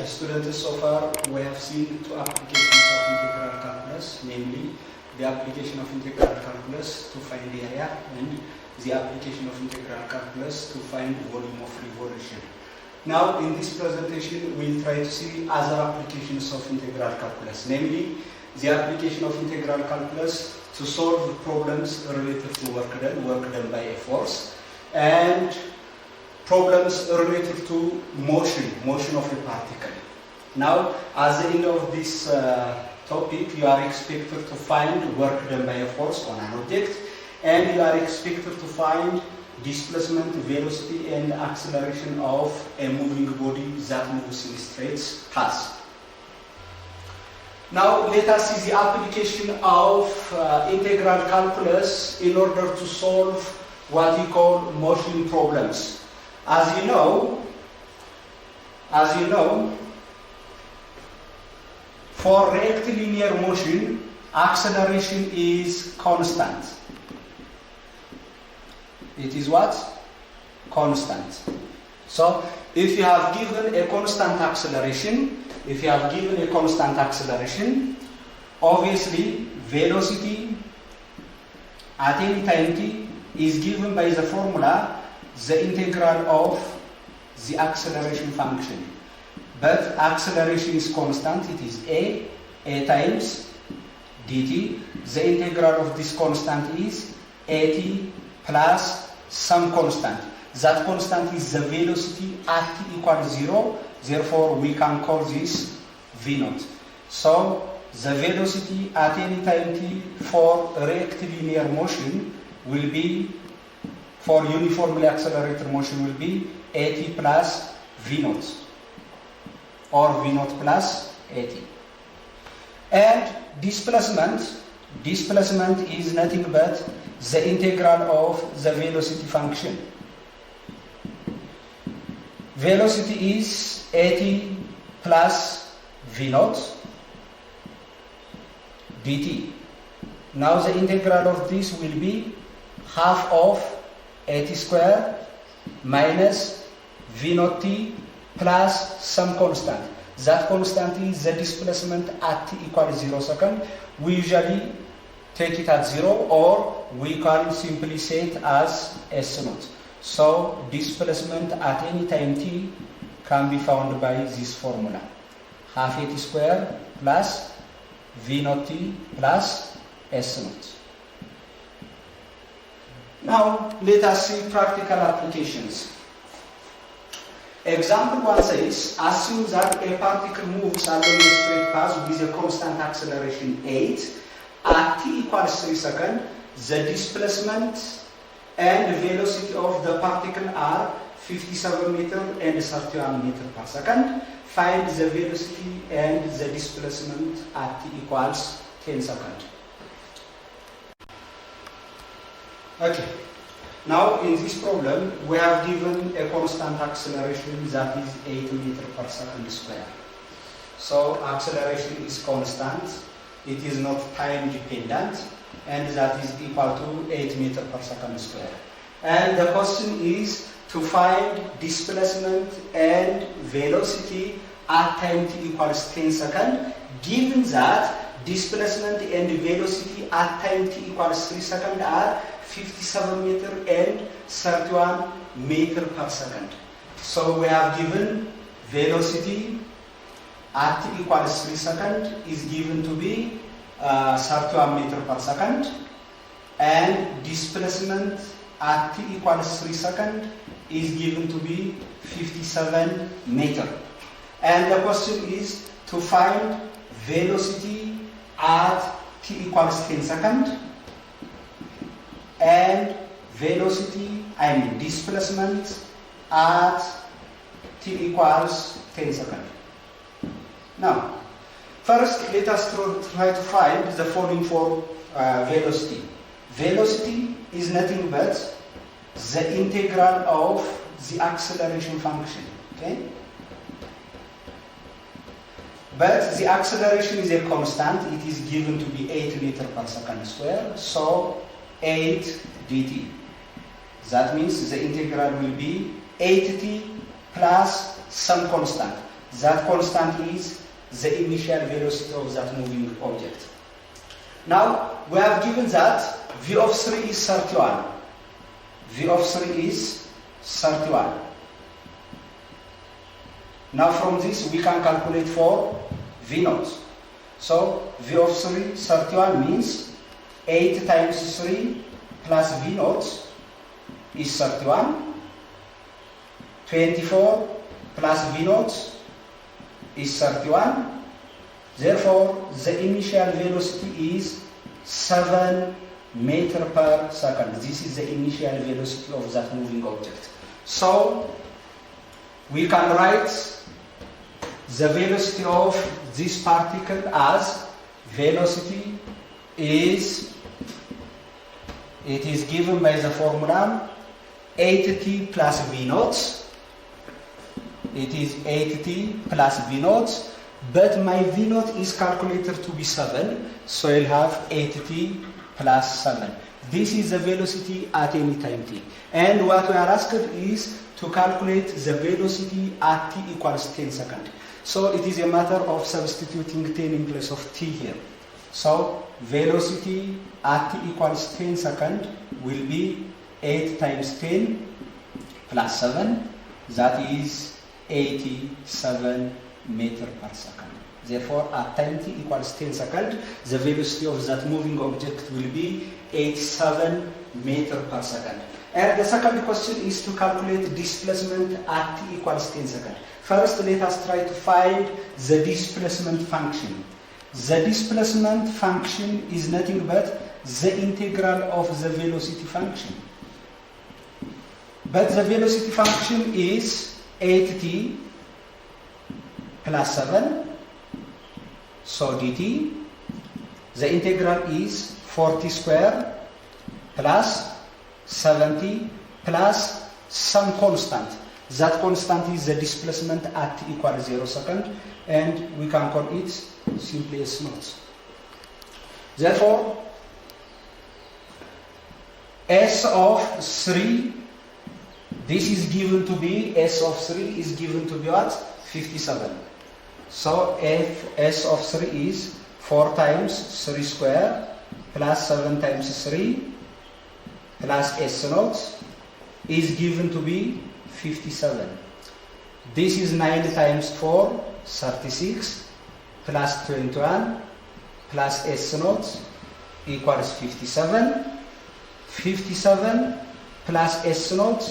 students, so far we have seen two applications of integral calculus, namely the application of integral calculus to find the area and the application of integral calculus to find volume of revolution. Now in this presentation we'll try to see other applications of integral calculus, namely the application of integral calculus to solve problems related to work done by a force, and problems related to motion of a particle. Now, at the end of this topic, you are expected to find work done by a force on an object, and you are expected to find displacement, velocity, and acceleration of a moving body that moves in straight path. Now, let us see the application of integral calculus in order to solve what we call motion problems. As you know, for rectilinear motion, acceleration is constant. It is what? Constant. So, if you have given a constant acceleration, obviously velocity at any time t is given by the formula the integral of the acceleration function. But acceleration is constant, it is a times dt. The integral of this constant is at plus some constant. That constant is the velocity at t equals 0, therefore we can call this v0. So the velocity at any time t for rectilinear motion will be, for uniformly accelerated motion, will be at plus v0 or v0 plus at. And displacement is nothing but the integral of the velocity function. Velocity is at plus v0 dt. Now the integral of this will be half of at square minus v0 t plus some constant. That constant is the displacement at t equals 0 second. We usually take it at 0, or we can simply say it as s0. So displacement at any time t can be found by this formula: half at square plus v0 t plus s0. Now let us see practical applications. Example 1 says, assume that a particle moves along a straight path with a constant acceleration 8 at t equals 3 seconds. The displacement and velocity of the particle are 57 meter and 31 meter per second. Find the velocity and the displacement at t equals 10 seconds. Okay. Now in this problem, we have given a constant acceleration that is 8 meters per second square. So acceleration is constant, it is not time dependent, and that is equal to 8 meters per second square. And the question is to find displacement and velocity at time t equals 10 seconds, given that displacement and velocity at time t equals 3 seconds are 57 meter and 31 meter per second. So we have given velocity at t equals 3 seconds is given to be 31 meter per second, and displacement at t equals 3 seconds is given to be 57 meter. And the question is to find velocity at t equals 10 seconds and displacement at t equals 10 seconds. Now, first let us try to find the following for velocity. Velocity is nothing but the integral of the acceleration function. Okay? But the acceleration is a constant. It is given to be 8 meters per second square. So 8 dt. That means the integral will be 8t plus some constant. That constant is the initial velocity of that moving object. Now, we have given that V of 3 is 31. V of 3 is 31. Now from this we can calculate for V naught. So V of 3, 31 means 8 times 3 plus V naught is 31. 24 plus V naught is 31. Therefore, the initial velocity is 7 meters per second. This is the initial velocity of that moving object. So, we can write the velocity of this particle as velocity is, it is given by the formula 8t plus V naught. It is 8t plus V naught, but my V naught is calculated to be 7, so I'll have 8t plus 7. This is the velocity at any time t. And what we are asked is to calculate the velocity at t equals 10 seconds. So it is a matter of substituting 10 in place of t here. So velocity at t equals 10 seconds will be 8 times 10 plus 7, that is 87 meters per second. Therefore, at time t equals 10 seconds, the velocity of that moving object will be 87 meters per second. And the second question is to calculate displacement at t equals 10 seconds. First, let us try to find the displacement function. The displacement function is nothing but the integral of the velocity function. But the velocity function is 8t plus 7, so dt. The integral is 40 square plus 70 plus some constant. That constant is the displacement at t equals 0 second, and we can call it simply S naught. Therefore, S of 3, this is given to be, S of 3 is given to be what? 57. So if S of 3 is 4 times 3 square plus 7 times 3 plus S naught is given to be 57. This is 9 times 4, 36 plus 21 plus S naught equals 57. 57 plus S naught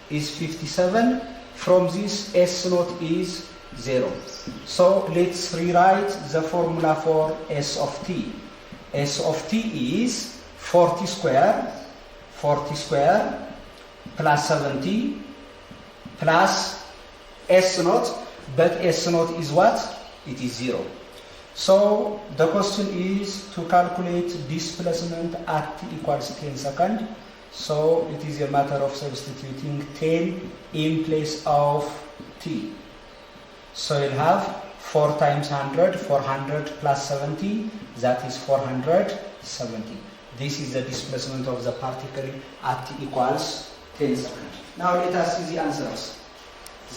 is 57. From this, S naught is 0. So let's rewrite the formula for S of t. S of t is 40 square plus 70 plus S naught, but S naught is what? It is 0. So the question is to calculate displacement at t equals 10 seconds. So it is a matter of substituting 10 in place of t. So you'll have 4 times 100, 400 plus 70, that is 470. This is the displacement of the particle at t equals 10 seconds. Now let us see the answers.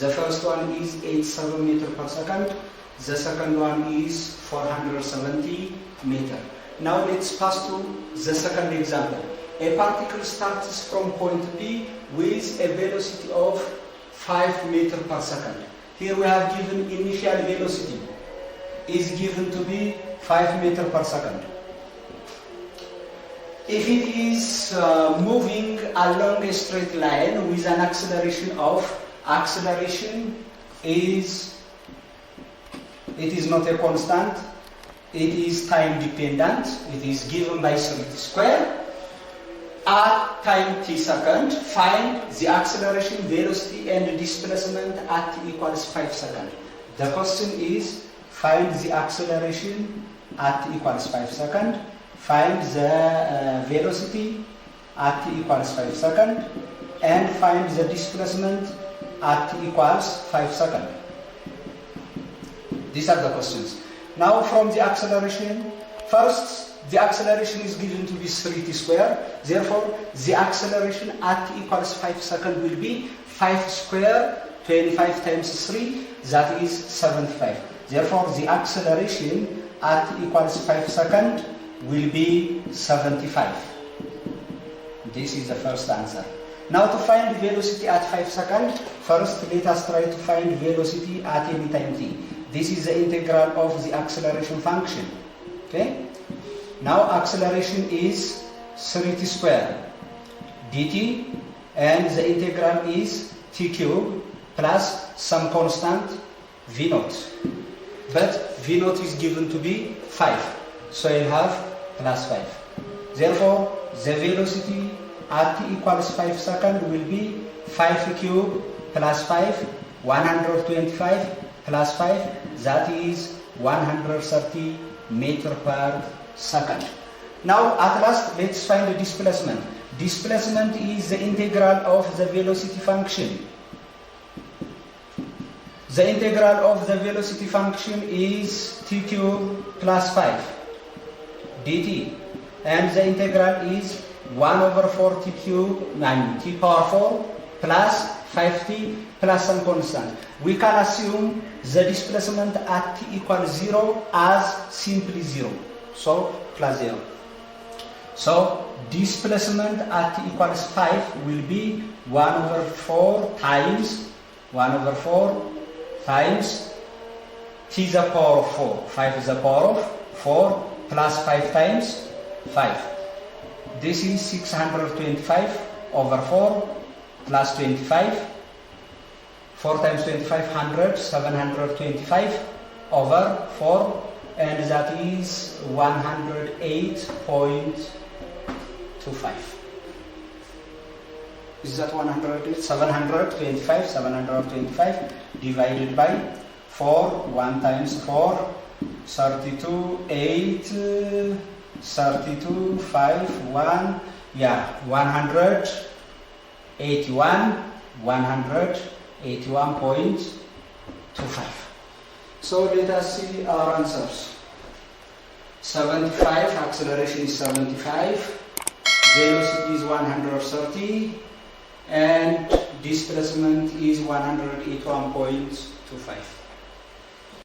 The first one is 87 meters per second. The second one is 470 meters. Now let's pass to the second example. A particle starts from point P with a velocity of 5 meters per second. Here we have given initial velocity is given to be 5 meters per second. If it is moving along a straight line with an acceleration it is not a constant, it is time dependent, it is given by 70 square. At time t second, find the acceleration, velocity and displacement at t equals 5 seconds. The question is find the acceleration at t equals 5 seconds, find the velocity at t equals 5 seconds, and find the displacement at t equals 5 seconds. These are the questions. Now from the acceleration, first the acceleration is given to be 3t square. Therefore, the acceleration at t equals 5 seconds will be 5 square 25 times 3, that is 75. Therefore, the acceleration at equals 5 seconds will be 75. This is the first answer. Now to find velocity at 5 seconds, first let us try to find velocity at any time t. This is the integral of the acceleration function. Okay? Now acceleration is 3t squared dt, and the integral is t cube plus some constant v naught. But v naught is given to be 5, so you'll have plus 5. Therefore, the velocity at t equals 5 seconds will be 5 cube plus 5, 125 plus 5, that is 130 meter per second. Now at last, let's find the displacement. Displacement is the integral of the velocity function. The integral of the velocity function is t cube plus 5 dt, and the integral is 1 over 4 t cube, t power 4 plus 5t plus some constant. We can assume the displacement at t equals 0 as simply 0, so plus 0. So displacement at t equals 5 will be 1 over 4 times t the power of 4, 5 is the power of 4 plus 5 times 5. This is 625 over 4 plus 25. 4 times 25, 100, 725 over 4, and that is 108.25. Is that 108? 725 divided by 4, 1 times 4, 32, 8, 32, 5, 1, yeah, 181.25. So let us see our answers. 75, acceleration is 75, velocity is 130, and displacement is 181.25.